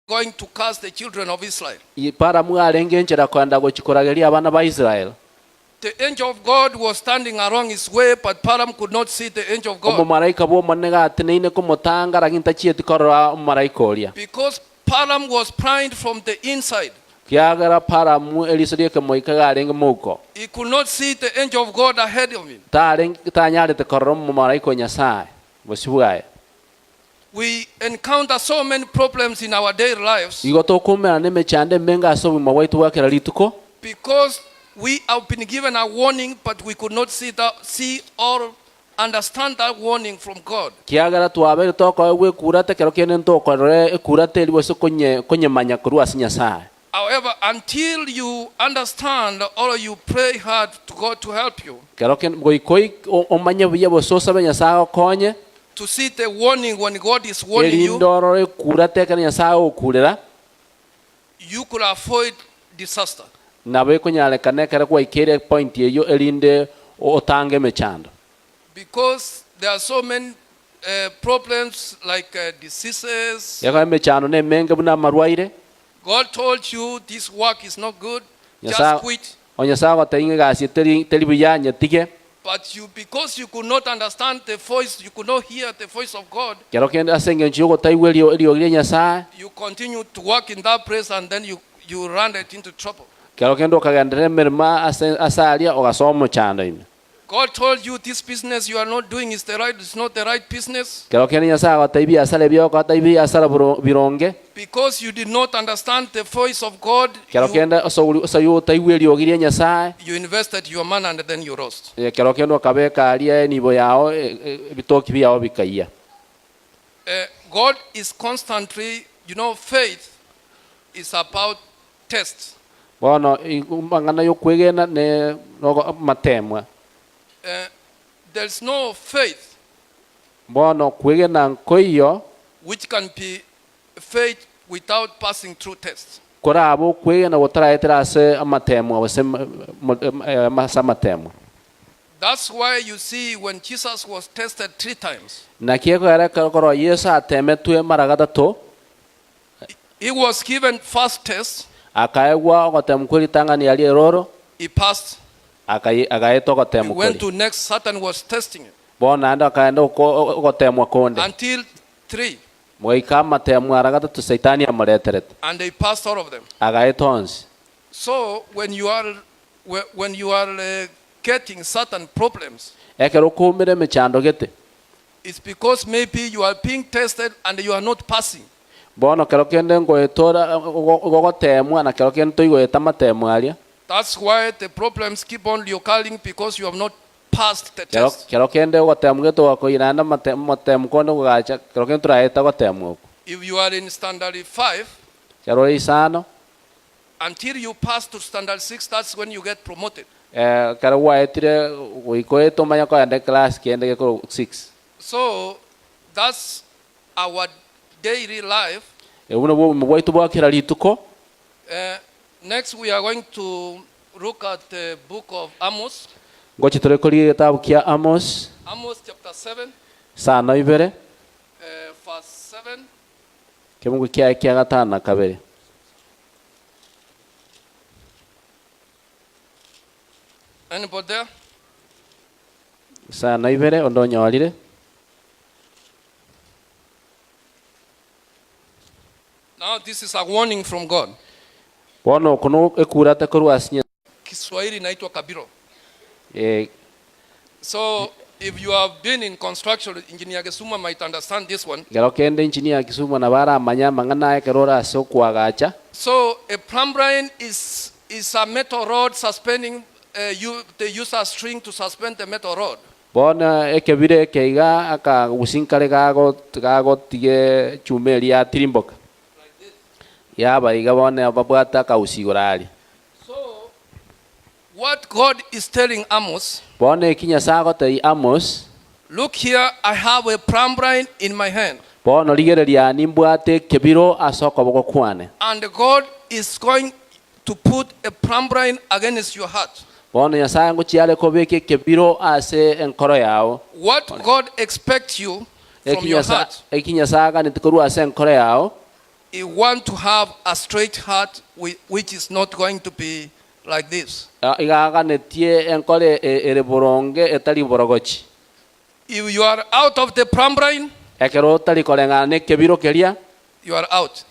going to curse the children of Israel. The angel of God was standing along his way, but Param could not see the angel of God. Because Param was primed from the inside. He could not see the angel of God ahead of him. We encounter so many problems in our daily lives because we have been given a warning, but we could not see or understand that warning from God. However, until you understand or you pray hard to God to help you, to see the warning when God is warning you, you could avoid disaster. Because there are so many problems like diseases. God told you this work is not good, just quit. But because you could not understand the voice, you could not hear the voice of God, you continue to work in that place and then you run it into trouble. God told you this business you are not doing is it's not the right business. Because you did not understand the voice of God, you invested your money and then you lost. God is constantly, faith is about tests. There's no faith which can be faith without passing through tests. That's why you see when Jesus was tested 3 times, he was given first test, he passed. He went to next, Satan was testing him. Until 3. And they passed all of them. So when you are getting certain problems, it's because maybe you are being tested and you are not passing. That's why the problems keep on occurring, because you have not passed the test. If you are in standard 5, until you pass to standard 6, that's when you get promoted. So that's our daily life. Next, we are going to look at the book of Amos. Amos chapter 7, verse 7. Anybody there? Now this is a warning from God. Kiswahili inaitwa kabiro. So if you have been in construction, engineer Gesuma might understand this one. So a plumbrine is a metal rod suspending the user string to suspend the metal rod. So what God is telling Amos, look here, I have a plumbrine in my hand. And God is going to put a plumbrine against your heart. What God expects you from your heart you want to have a straight heart which is not going to be like this. If you are out of the plumb line, you are out.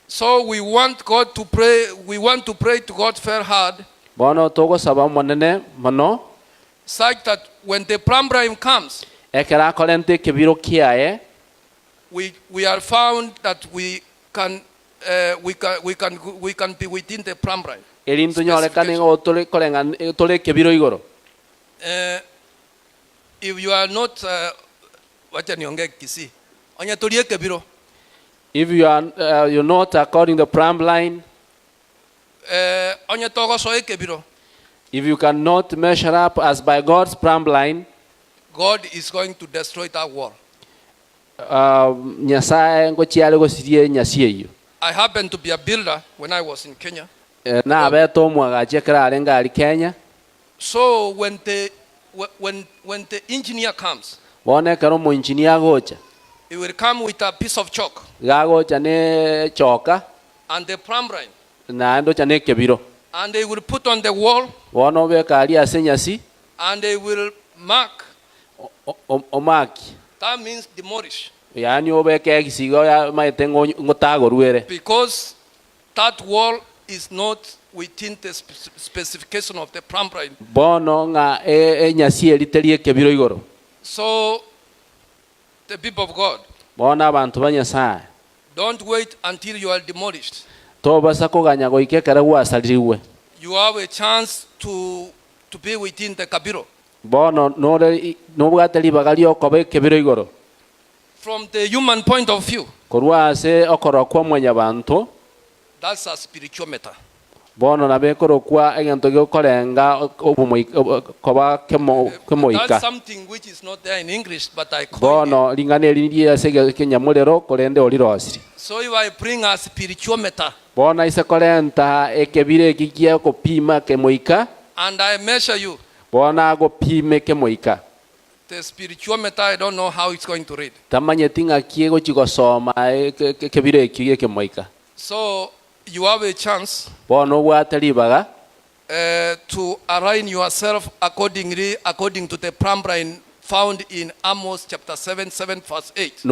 So we want God to pray. We want to pray to God fair hard, such that when the plumb line comes, we are found that we can be within the plumb line. If you are not, if you're not according to the plumb line, if you cannot measure up as by God's plumb line, God is going to destroy that wall. I happened to be a builder when I was in Kenya. So when the engineer comes, he will come with a piece of chalk and the plumb line, and they will put on the wall, and they will mark. That means demolish. Because that wall is not within the specification of the plumb line. So the people of God, don't wait until you are demolished. You have a chance to be within the kabiro. From the human point of view, that's a spiritual matter. That's something which is not there in English, but I call it. So if I bring a spiritual matter and I measure you, the spiritual matter, I don't know how it's going to read. So you have a chance to align yourself according to the plumb line found in Amos chapter 7 verse 8.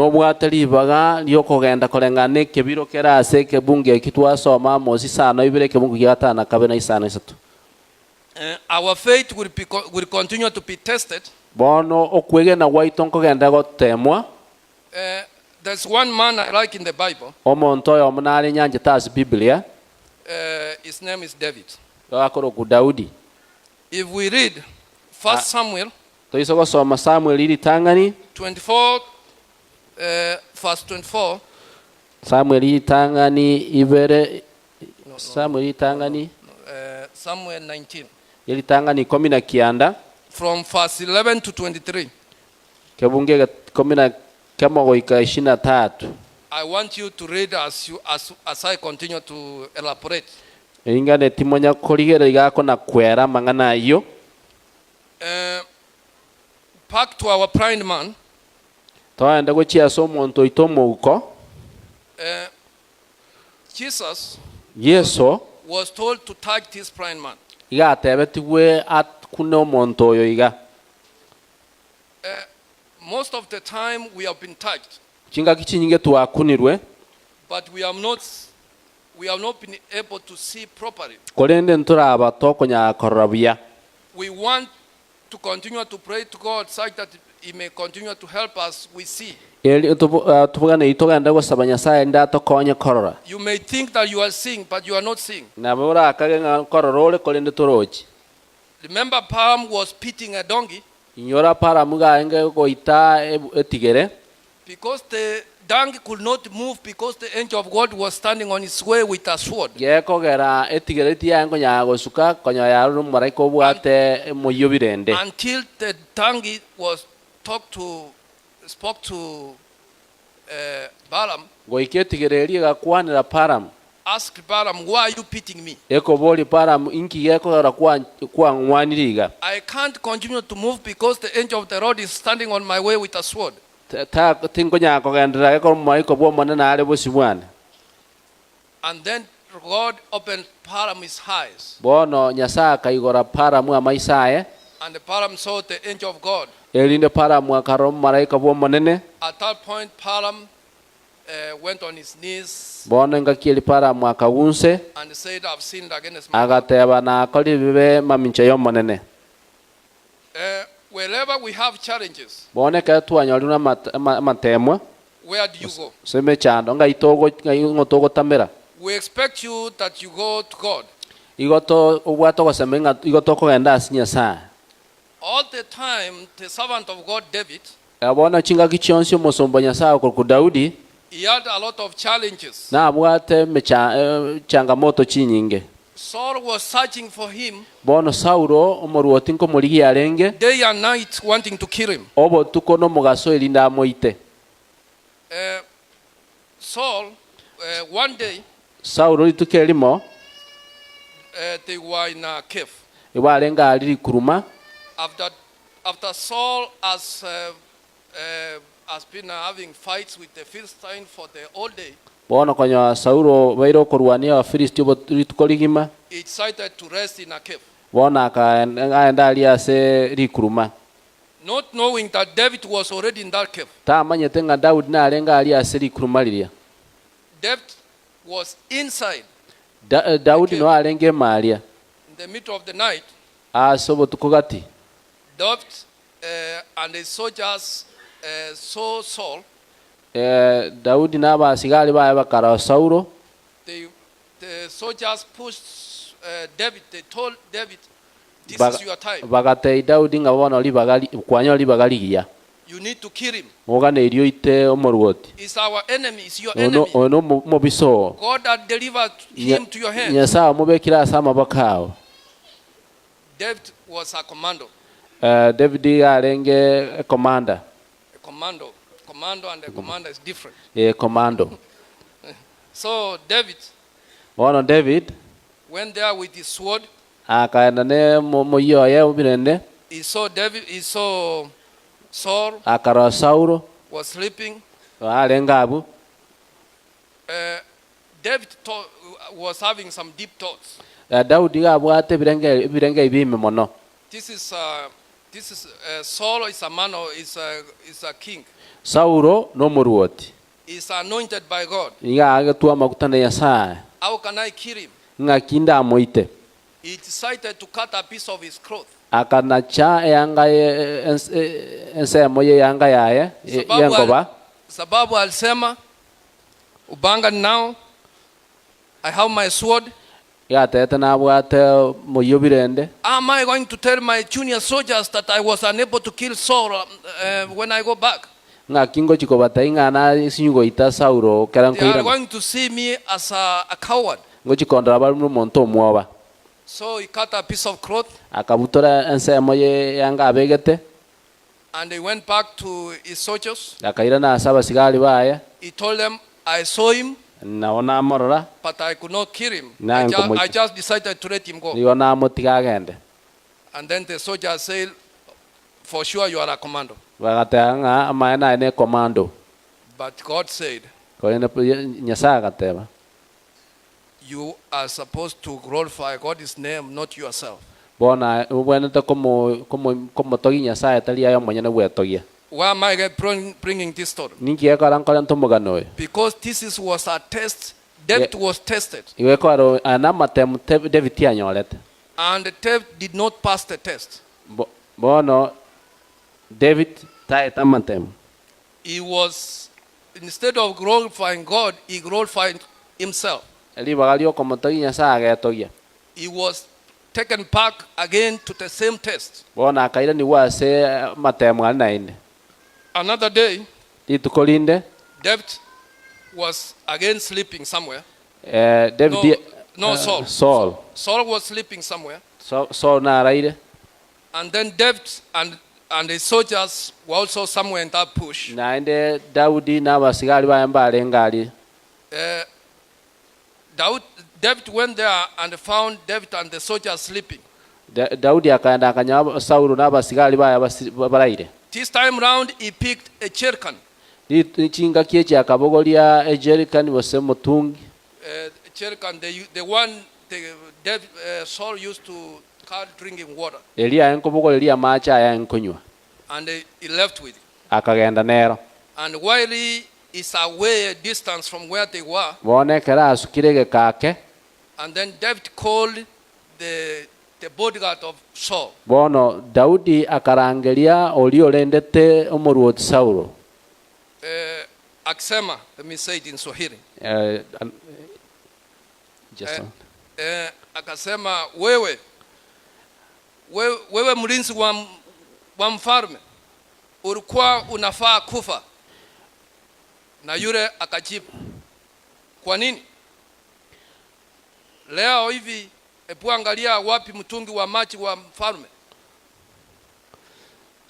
Our faith will continue to be tested. There's one man I like in the Bible. His name is David. If we read 1 Samuel 24 verse 24. Samuel 19. From verse 11 to 23. I want you to read as I continue to elaborate. Back to our blind man. Jesus was told to touch this blind man. Most of the time we have been touched, but we have not been able to see properly. We want to continue to pray to God such that He may continue to help us. We see. You may think that you are seeing, but you are not seeing. Remember, Palm was beating a donkey because the donkey could not move because the angel of God was standing on his way with a sword. Until the donkey spoke to Balaam. Asked Balaam, why are you beating me? I can't continue to move because the angel of the Lord is standing on my way with a sword. tingonya kogendera ko moiko bo monene ale bosibwane. And then God opened Param's eyes. Bono nyasaka igora Paramu amaisae. And the Param saw the angel of God. Elinde Paramu akarom malaika bo monene. At that point, Param went on his knees Bono ngakieli Paramu akawunse. and said, I've sinned against my God. Agateba na akoli bibe maminche yo monene. Wherever we have challenges, Bono ka tuanyoluna matemwa. where do you go? Seme chando ngotogo tamera. We expect you that you go to God. Igoto ubwato kosemenga igoto kogenda asinya sa. All the time, the servant of God, David, Abona chinga kichonsyo musomba nyasaye ku Daudi. he had a lot of challenges. Na abwate changamoto chinyinge. Saul was searching for him Bono Saulo omoruoti nko muligi arenge. day and night, wanting to kill him. Obo tukono mugaso elinda moite. Saul, one day, Saulo litukelimo they were in a cave. iwalenga aliri kuruma. After Saul has been having fights with the Philistine for the whole day, Bono konyo Saulo bairo kurwania wa Filisti obo litukoligima. he decided to rest in a cave, Bona akaenda aliase likuruma. not knowing that David was already in that cave. Tamanyete nga Daudi na alenga aliase likuruma lilia. David was inside Daudi no alenge malia. in the middle of the night. Asobo tukogati. David and the soldiers saw Saul. Daudi naba asigali baya bakara Saulo. The soldiers pushed David. They told David, this is your time. Bagate Daudi nga bona oli bagali kwanyo oli bagaligia. You need to kill him. Mogane elio ite omoruoti. He's our enemy. He's your enemy. Ono mobiso. God had delivered him to your hand. Nyasa mubekira sama bakao. David was a commando. David alenge commander. A commando and a commander is different. Commando. So David David went there with his sword. akaenda ne moyoye ubirende. He saw Saul Akara Saulo was sleeping. alenga abu. David was having some deep thoughts. Daudi abwate birenge ibime mono. This is Saul is a man or is a king. Saulo no moruoti. He's anointed by God. Iga agatua makutana ya saa. How can I kill him? Ngakinda moite. He decided to cut a piece of his cloth. Akanacha yanga ense moye yanga yaye yangoba. Sababu alisema ubanga now I have my sword. Ya tete na abwate moyo birende. Am I going to tell my junior soldiers that I was unable to kill Saul when I go back? Ngakingo chikobata ingana sinyugo ita Saulo They are karankoira. going to see me as a coward. Ngochikondra balu monto mwoba. So he cut a piece of cloth Akabutora ense moye yanga abegete. and he went back to his soldiers. Akaira na saba sigali baya. He told them, I saw him, Naona amorora. but I could not kill him. Na I just decided to let him go. Niona motiga gende. And then the soldiers said, for sure you are a commando. Bagatanga amaena ene commando. But God said, Ko ene nyasa gateba. you are supposed to glorify God's name, not yourself. Bona bueno to como togi nyasa talia yo manyana bwetogia. Why am I bringing this story? Ninki ekara nkola ntomugano. Because this was a test. David was tested. Iwe ko aro anamatem David tianyolete. And David did not pass the test. Bono David taetamatem. He was, instead of glorifying God, he glorified himself. Eli bagalio como togi nyasa agetogia. He was taken back again to the same test. Bona kaira ni wase matem alnaine. Another day, Itukolinde. David was again sleeping somewhere. David Saul. Saul was sleeping somewhere. Saul na raide. And then David and the soldiers were also somewhere in that bush. Na inde Daudi na basigali bayambale ngali. David went there and found David and the soldiers sleeping. Daudi akaenda akanya Saulo na basigali baya baraide. This time round, he picked a jerrycan. Ichinga kiecha kabogolia a jerrycan was a motungi. Jerrycan, the one Saul used to carry drinking water. Elia enkobogo Elia macha ya enkonywa. And he left with it. Akagenda nero. And while he is away a distance from where they were, bonekera asukirege kake. And then David called the bodyguard of Saul. Bono Daudi akarangeria oli olendete omoruoti Saulo. Aksema, let me say it in Swahili. Akasema wewe mlinzi wa mfalme ulikuwa unafaa kufa. Na yule akajibu, kwa nini? Leo hivi ebu angalia wapi mtungi wa maji wa mfalme.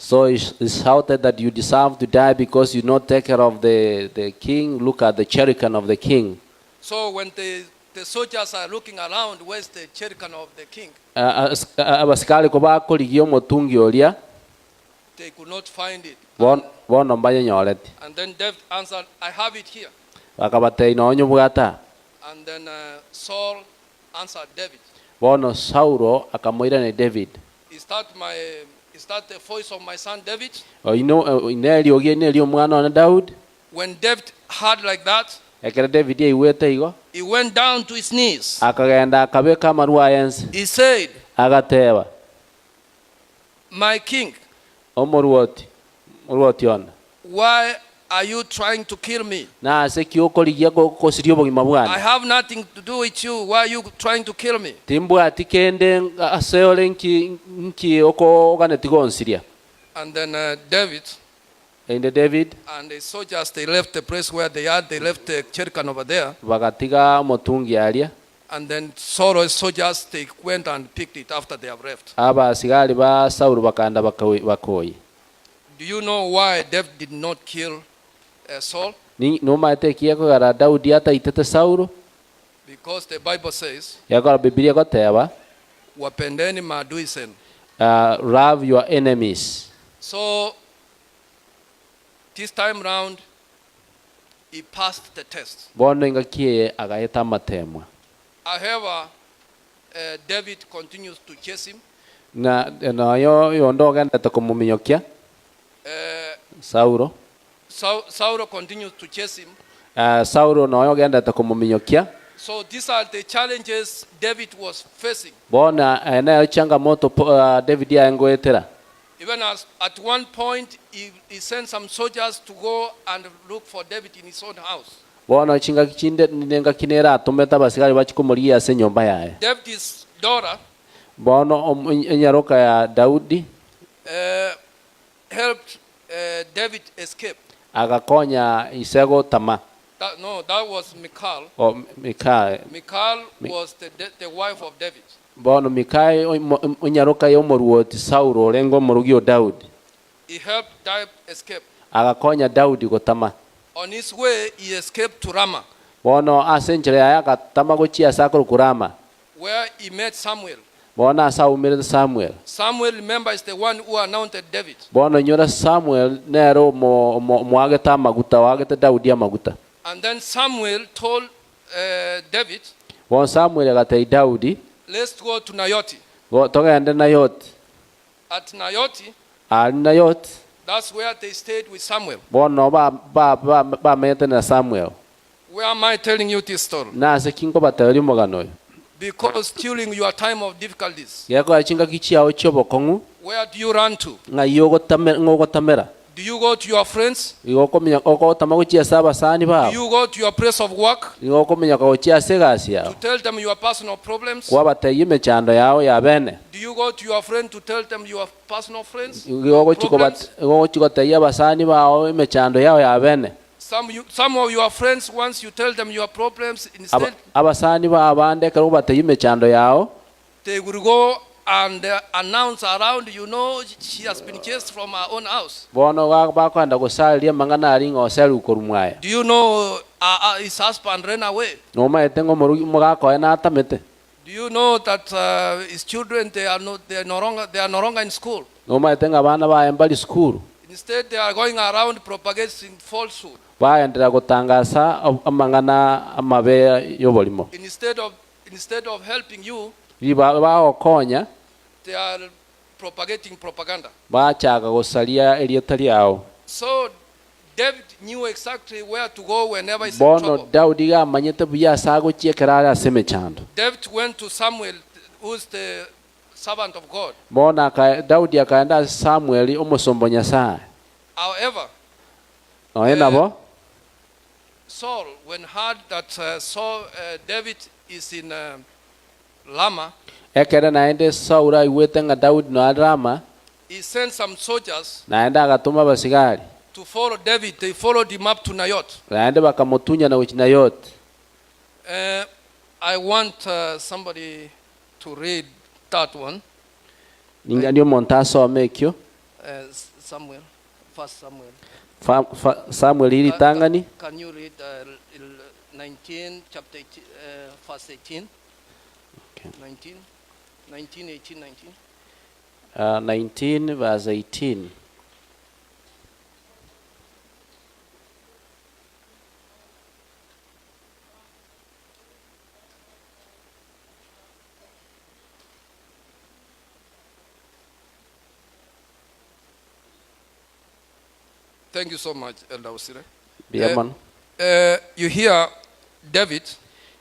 So he shouted that you deserve to die because you not take care of the king. Look at the jerrycan of the king. So when the soldiers are looking around, where's the jerrycan of the king? Abasikali kuba koligio motungi olia. They could not find it. Bono mbaye nyoreti. And then David answered, I have it here. Bakabate inonyo bwata. And then Saul answered David. Bono Saulo akamoira ne David. Is that the voice of my son David? Ineli ogie ineli omwana na Daud. When David heard like that, David iwete. He went down to his knees. Akagenda akabeka marua yensi. He said, agateba, my king, omoruoti ona. Why are you trying to kill me? Na sekiokoligia kokosirio bogima bwana. I have nothing to do with you. Why are you trying to kill me? Timbu atikende aseole nki oko oganetigonsiria. And then David and the soldiers, they left the place where they are. They left the jerrycan over there. Bagatiga motungi alia. And then Saul's soldiers, they went and picked it after they have left. Aba sigari ba Saulo bakanda bakoi. Do you know why David did not kill Saul? Ni no matekia ko gara Daudi ata itete Saulo. Because the Bible says, yakora Biblia koteba, wapendeni maadui zenu. Love your enemies. So this time round, he passed the test. Bono ngakie agaeta matemwa. However, David continues to chase him. Na yo yondo ganda tokomuminyokia. Saulo continues to chase him. Saulo no yo ganda tokomuminyokia. So these are the challenges David was facing. Bona ena changamoto David yangoetera. Even as at one point he sent some soldiers to go and look for David in his own house. Bona chinga kichinde ninga kinera tumeta basigari bachikomulia se nyomba yae. David's daughter, bono nyaroka ya Daudi, helped David escape. Agakonya isego tama. That was Michal. Michal was the wife of David. Bono Mikai onyaroka yo moruoti Saulo lengo morugio Daudi. He helped David escape. Agakonya Daudi gotama. On his way he escaped to Ramah. Bono asenjere aya tama gochia sakoro kurama. Where he met Samuel. Bona saumire Samuel. Samuel, remember, is the one who anointed David. Bono nyora Samuel nero mo ageta maguta wageta Daudi maguta. And then Samuel told David, bon Samuel agatei Daudi, let's go to Nayoti. Go togende Nayoti. At Nayoti, Nayoti, that's where they stayed with Samuel. Bono ba mete na Samuel. Where am I telling you this story? Na se kingo bateri moganoyo. Because during your time of difficulties, yako achinga kichia ochobo kongu, where do you run to? Nga yogo tamera. Do you go to your friends? Do you go to your place of work? To tell them your personal problems? Do you go to your friend to tell them your personal problems? Some of your friends, once you tell them your problems, instead they will go and announce around, she has been chased from her own house. Do you know his husband ran away? Do you know that his children, they are no longer in school? Instead, they are going around propagating falsehood. baendera gutangasa amang'ana amabe y'oborimo. Instead of helping you, bagokonya they are propagating propaganda. bachaga gusaria erieta riao. So David knew exactly where to go whenever he's in bono trouble. Daudi gamanyete buya saguchiekera aseme chando. David went to Samuel, who's the servant of God. Bona Daudi akaenda Samueli omusombo Nyasaye. However, Oyenabo Saul, when heard that David is in Lama, ekera naende Saura iwete nga Daudi no Rama, he sent some soldiers naenda agatuma basigari to follow David. They followed him up to Nayoth. naende bakamutunya na Nayoth. I want somebody to read that one. Ninga ndio montaso amekyo Samuel, First Samuel. Samuel ili tangani. Can you read 19 chapter 18, verse 18? Okay. 19, 18, 19. 19 verse 18. Thank you so much, Elder Osire. Biaman. You hear David,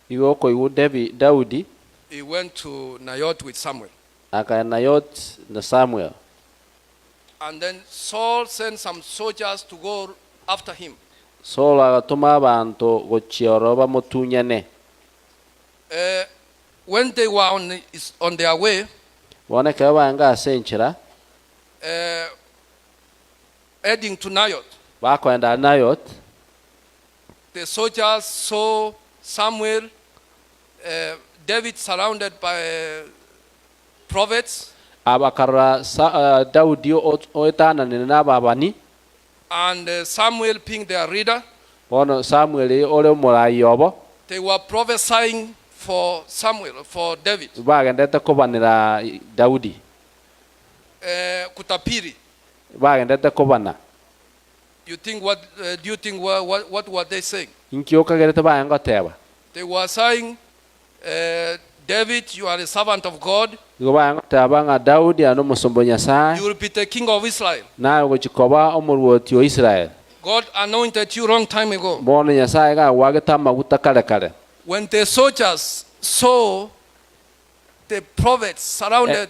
Iwoko iwu Daudi he went to Nayoth with Samuel. aka Nayoth na Samuel. And then Saul sent some soldiers to go after him. Saul agatuma abantu gochioro bamutunyane. When they were on their way, Boneka banga asenchera heading to Nayoth, bakwenda Nayoth, the soldiers saw Samuel, David surrounded by prophets, abakarra Daudi oetana n'ababani, and Samuel being their leader. bono Samuel ole omurayi obo They were prophesying for Samuel, for David. bagendete kubanira Daudi, Kutapiri. bagendete kubana. Do you think what were they saying? Inkiokagerete bayangoteba They were saying, David, you are a servant of God. igo bayangoteba nga Daudi ano musombo Nyasaye You will be the king of Israel. nawe gochikoba omuruoti wa Israel. God anointed you long time ago. Bono Nyasaye ga wageta amaguta kale kale. When the soldiers saw the prophets surrounded,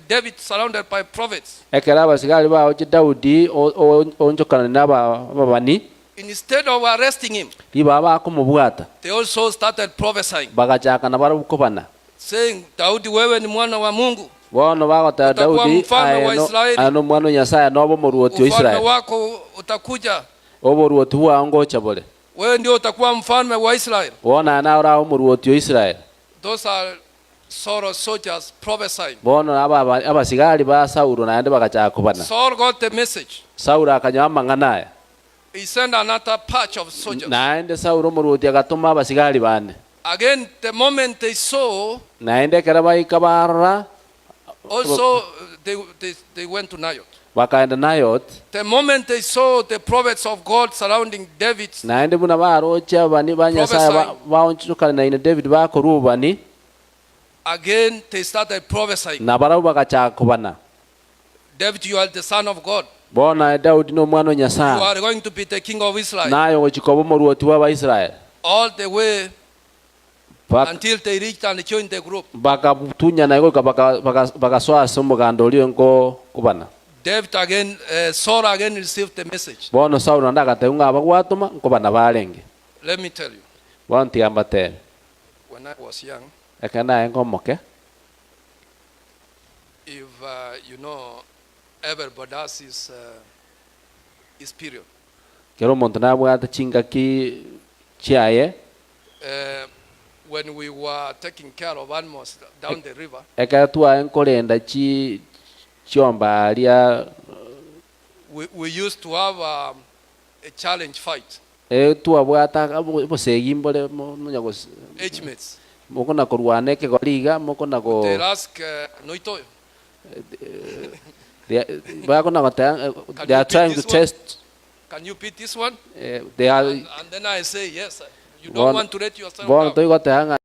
David surrounded by prophets, Ekera abasigari baho Daudi onjokana n'ababani instead of arresting him, liba bakumubwata they also started prophesying, bagachaka na barukubana. saying, Daudi, wewe ni mwana wa Mungu. Bono bagota Utakuwa Daudi mfalme wa Israeli. ano mwana Nyasaye nobo muruoti wa Ufalme Israel. wako utakuja. Oboruoti wa ngocha bole. Wewe ndio utakuwa mfalme wa Israel. Wona anaura omuruoti wa Israel. Those are sort of soldiers prophesying. Bono abasigari ba Saulo naende bagachaka kubana. Saul got the message. Saulo akanyama nganaye. He sent another patch of soldiers. Naende Saulo muruoti agatuma abasigari bane. Again, the moment they saw, Naende keraba ikabarra also they went to Nayoth. bakaenda Nayoth. The moment they saw the prophets of God surrounding David, Naende buna barocha bani banyasaye baonchukana na ine David bakorubani again they started prophesying. na barabo bagachaka kubana. David, you are the son of God. Bona Daudi no mwana You Nyasaye are going to be the king of Israel. nayo gochikoba muruoti wa Israel. All the way until they reached and joined the group. Bakabutunya na igo bagaswasa omuganda oliyo ngo kubana. David again, Saul again received the message. Bono Saulo ndagateunga abagwatuma nkubana balenge. Let me tell you, Bonti ambate when I was young, ekana engomoke if you know, everybody has his period. kero omonto nabwata chingaki chiaye When we were taking care of animals down the river, ekara twa enkolenda chiomba alia we used to have a challenge fight. twabwata bosegi mbole munyago Age mates. mukona kurwana ekegoriga mukona go They'll ask Noitoyo. They Can are you trying beat to this one? test. Can you beat this one? They are. And then I say, yes. You don't want to let yourself down.